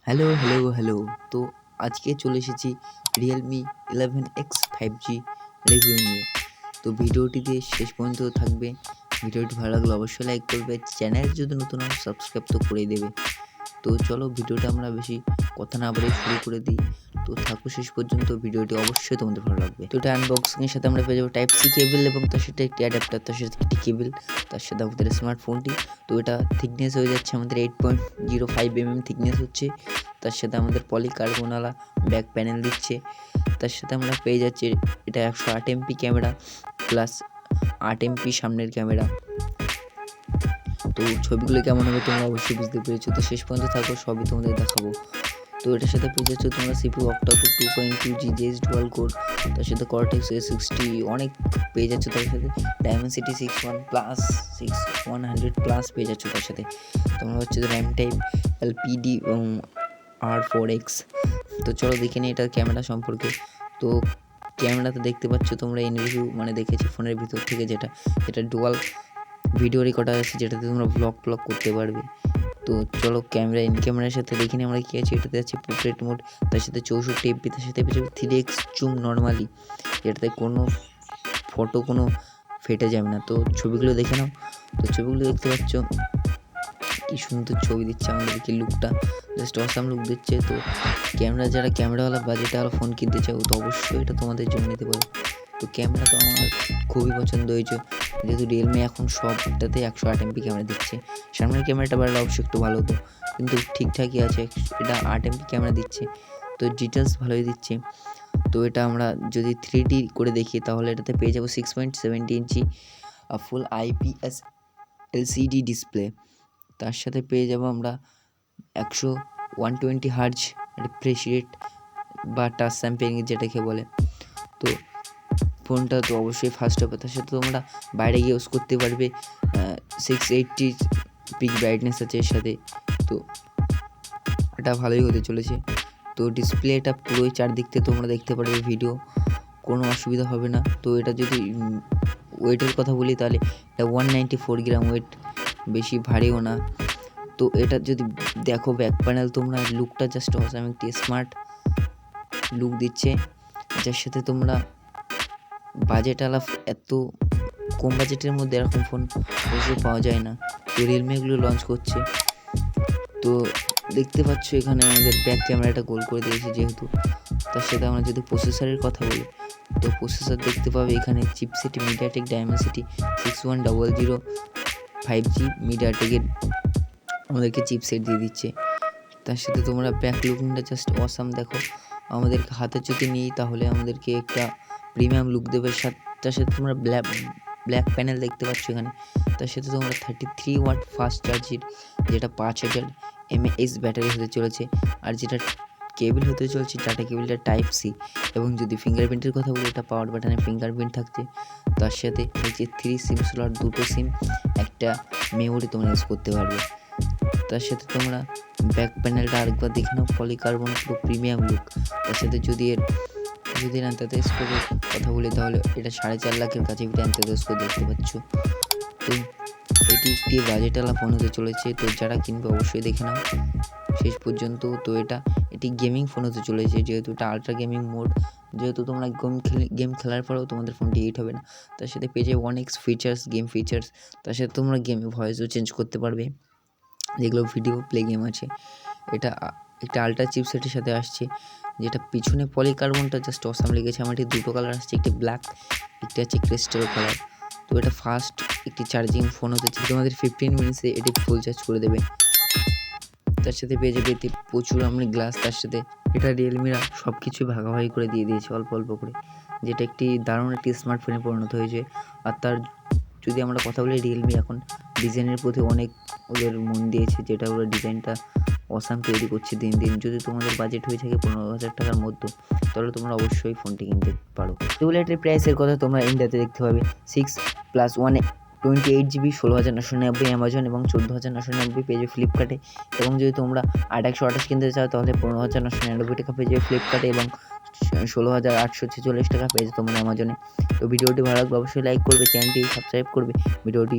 Hello, hello, hello. তো আজকে চলে এসেছি realme 11X 5G রিভিউ নিয়ে। তো ভিডিওটিতে শেষ পর্যন্ত থাকবে। ভিডিওটি ভালো লাগলে অবশ্যই লাইক করবে। চ্যানেল যদি নতুন হও সাবস্ক্রাইব তো করেই দেবে। তো চলো ভিডিওটা আমরা বেশি কথা না বাড়িয়ে শুরু করে দিই। তো থাকো শেষ পর্যন্ত, ভিডিওটি অবশ্যই তোমাদের ভালো লাগবে। তো এটা আনবক্সিং এর সাথে আমরা পেয়ে যাবো টাইপ সি কেবল এবং তার সাথে একটি অ্যাডাপ্টার, তার সাথে একটি কেবল, তার সাথে আমাদের স্মার্টফোনটি। তো এটা থিকনেস হয়ে যাচ্ছে আমাদের 8.05 থিকনেস হচ্ছে। তার সাথে আমাদের পলিকার্বনালা ব্যাক প্যানেল দিচ্ছে। তার সাথে আমরা পেয়ে যাচ্ছি এটা 108 এমপি ক্যামেরা প্লাস 8 এমপি সামনের ক্যামেরা। তো ছবিগুলো কেমন হবে তোমরা অবশ্যই বুঝতে পেরেছো। তো শেষ পর্যন্ত থাকো, সবই তোমাদের দেখাবো। তো এটার সাথে পেয়ে যাচ্ছ তোমরা CPU octa-core 2.2 GHz dual core, তার সাথে কর্টেক্স A60 অনেক পেয়ে যাচ্ছ। তার সাথে ডায়মেনসিটি 6100 প্লাস পেয়ে যাচ্ছ। তার সাথে তোমরা হচ্ছে র্যাম টাইপ LPD R4X। তো চলো দেখে নিই এটার ক্যামেরা সম্পর্কে। তো ক্যামেরাতে দেখতে পাচ্ছ তোমরা ইন রিভিউ মানে দেখেছি ফোনের ভিতর থেকে, যেটা ডুয়াল ভিডিও রেকর্ডার আছে, যেটাতে তোমরা ব্লগ করতে পারবে। তো চলো ইন ক্যামেরার সাথে দেখে নিই আমরা কী আছে। এটাতে আছে পোর্ট্রেট মোড, তার সাথে 64 এমপি, তার সাথে পেয়ে যাবে 3x জুম নর্মালি, যেটাতে কোনো ফটো ফেটে যাবে না। তো ছবিগুলো দেখে নাও। তো ছবিগুলো দেখতে পাচ্ছ কি সুন্দর ছবি দিচ্ছে আমাদেরকে, লুকটা জাস্ট অসাম লুক দিচ্ছে। তো যারা ক্যামেরাওয়ালা বাজেটওয়ালা ফোন কিনতে চাও তো অবশ্যই এটা তোমাদের জন্য নিতে পারো। তো ক্যামেরা তো আমার খুবই পছন্দ হয়েছে, যেহেতু রিয়েলমি এখন সবটাতে 108 এমপি ক্যামেরা দিচ্ছে। সামনের ক্যামেরাটা বাড়লে অবশ্যই একটু ভালো হতো, কিন্তু ঠিকঠাকই আছে। এটা 8 এমপি ক্যামেরা দিচ্ছে, তো ডিটেলস ভালোই দিচ্ছে। তো এটা আমরা যদি 3D করে দেখি তাহলে এটাতে পেয়ে যাবো 6.70 ইঞ্চি ফুল IPS LCD ডিসপ্লে। তার সাথে পেয়ে যাবো আমরা 120 হার্জ রিফ্রেশ রেট বা টাচ স্যাম্পলিং যেটাকে বলে। তো ফোনটা তো অবশ্যই ফাস্ট হবে। তার সাথে তোমরা বাইরে গিয়ে ইউজ করতে পারবে। 680 পিক ব্রাইটনেস আছে এর সাথে, তো এটা ভালোই হতে চলেছে। তো ডিসপ্লেটা পুরোই চারদিক থেকে তোমরা দেখতে পারবে ভিডিও, কোনো অসুবিধা হবে না। তো এটা যদি ওয়েটের কথা বলি তাহলে এটা 194 গ্রাম ওয়েট, বেশি ভারীও না। তো এটা যদি দেখো ব্যাক প্যানেল, তোমরা লুকটা জাস্ট অসাম, একটি স্মার্ট লুক দিচ্ছে, যার সাথে তোমরা বাজেটওয়ালা এত কম বাজেটের মধ্যে এরকম ফোন অবশ্যই পাওয়া যায় না। তো রিয়েলমি এগুলো লঞ্চ করছে। তো দেখতে পাচ্ছ এখানে আমাদের ব্যাক ক্যামেরাটা গোল করে দিয়েছে যেহেতু। তার সাথে আমরা যদি প্রসেসরের কথা বলি তো প্রসেসর দেখতে পাবে এখানে চিপসেট মিডিয়াটেক ডায়মেনসিটি 6100 5G মিডিয়াটেকের আমাদেরকে চিপসেট দিয়ে দিচ্ছে। তার সাথে তোমরা ব্যাক লুকিংটা জাস্ট অসাম দেখো। আমাদেরকে হাতে যদি নিই তাহলে আমাদেরকে একটা প্রিমিয়াম লুক দেবে। তার সাথে তোমরা ব্ল্যাক প্যানেল দেখতে পাচ্ছ এখানে। তার সাথে তোমরা 33 ওয়াট ফাস্ট চার্জের, যেটা 5000 mAh ব্যাটারি হতে চলেছে। আর যেটা কেবল হতে চলেছে ডাটা কেবলটা টাইপ সি। এবং যদি ফিঙ্গারপ্রিন্টের কথা বলি, এটা পাওয়ার বাটনে ফিঙ্গারপ্রিন্ট থাকছে। তার সাথে থাকছে 3 সিম স্লট, 2টো সিম, একটা মেমোরি তোমরা ইউজ করতে পারবে। তার সাথে তোমরা ব্যাক প্যানেলটা আরেকবার দেখে নাও, পলিকার্বন পুরো প্রিমিয়াম লুক। তার সাথে যদি অ্যান্থেসিস স্কোরের কথা বলি তাহলে এটা 4.5 লাখের কাছে অ্যান্থেসিস স্কোর দেখতে পাচ্ছ। তো এটি একটি বাজেটওয়ালা ফোন হতে চলেছে। তো যারা কিনবে অবশ্যই দেখে নাও শেষ পর্যন্ত। তো এটি গেমিং ফোন হতে চলেছে, যেহেতু এটা আলট্রা গেমিং মোড। যেহেতু তোমরা গেম খেলার পরেও তোমাদের ফোনটি হিট হবে না। তার সাথে পেয়ে যাবে 1x ফিচার্স, গেম ফিচার্স। তার সাথে তোমরা গেমে ভয়েসও চেঞ্জ করতে পারবে, যেগুলো ভিডিও প্লে গেম আছে। এটা একটা আলট্রা চিপসেটের সাথে আসছে, যেটা পিছনে পলিকার্বনটা জাস্ট অসাম লেগেছে আমার। এটি দুটো কালার আসছে, একটি ব্ল্যাক, একটি আছে ক্রিস্টাল কালার। তো এটা ফাস্ট একটি চার্জিং ফোন হতে চলেছে, তোমাদের 15 মিনিটসে এটি ফুল চার্জ করে দেবে। তার সাথে পেয়ে যাবে এতে প্রচুর আমরা গ্লাস। তার সাথে এটা রিয়েলমিরা সব কিছু ভাগাভাগি করে দিয়ে দিয়েছে অল্প অল্প করে, যেটা একটি দারুণ একটি স্মার্টফোনে পরিণত হয়েছে। আর তার যদি আমরা কথা বলি, রিয়েলমি এখন ডিজাইনের প্রতি অনেক ওদের মন দিয়েছে, যেটা ওরা ডিজাইনটা অসাম তৈরি করছে দিন দিন। যদি তোমাদের বাজেট হয়ে থাকে 15,000 টাকার মধ্যে, তাহলে তোমরা অবশ্যই ফোনটি কিনতে পারো। এটার প্রাইসের কথা তোমরা ইন্ডিয়াতে দেখতে পাবে 6+128GB 16,990 অ্যামাজন এবং 14,990 পেয়ে যাবে ফ্লিপকার্টে। এবং যদি তোমরা 8/128 কিনতে চাও তাহলে 15,999 টাকা পেয়ে যাবে ফ্লিপকার্টে এবং 16,846 টাকা পেয়ে যাবে তোমরা অ্যামাজনে। তো ভিডিওটি ভালো লাগলে অবশ্যই লাইক করবে, চ্যানেলটি সাবস্ক্রাইব করবে। ভিডিওটি